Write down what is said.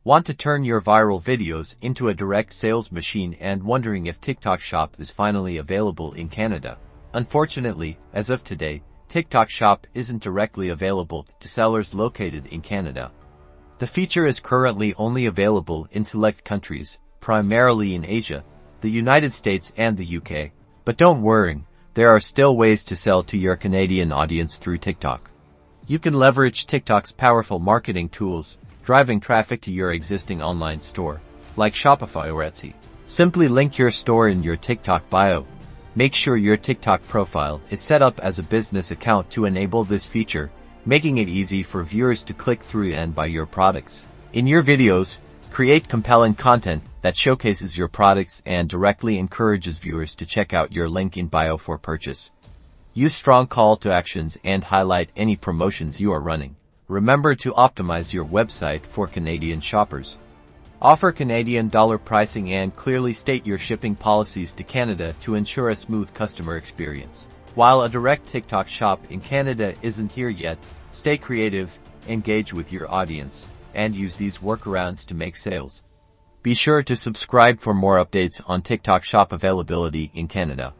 Want to turn your viral videos into a direct sales machine and wondering if TikTok Shop is finally available in Canada? Unfortunately, as of today, TikTok Shop isn't directly available to sellers located in Canada. The feature is currently only available in select countries, primarily in Asia, the United States and the UK. But don't worry, there are still ways to sell to your Canadian audience through TikTok. You can leverage TikTok's powerful marketing tools, driving traffic to your existing online store, like Shopify or Etsy. Simply link your store in your TikTok bio. Make sure your TikTok profile is set up as a business account to enable this feature, making it easy for viewers to click through and buy your products. In your videos, create compelling content that showcases your products and directly encourages viewers to check out your link in bio for purchase. Use strong call to actions and highlight any promotions you are running. Remember to optimize your website for Canadian shoppers. Offer Canadian dollar pricing and clearly state your shipping policies to Canada to ensure a smooth customer experience. While a direct TikTok shop in Canada isn't here yet, stay creative, engage with your audience, and use these workarounds to make sales. Be sure to subscribe for more updates on TikTok Shop availability in Canada.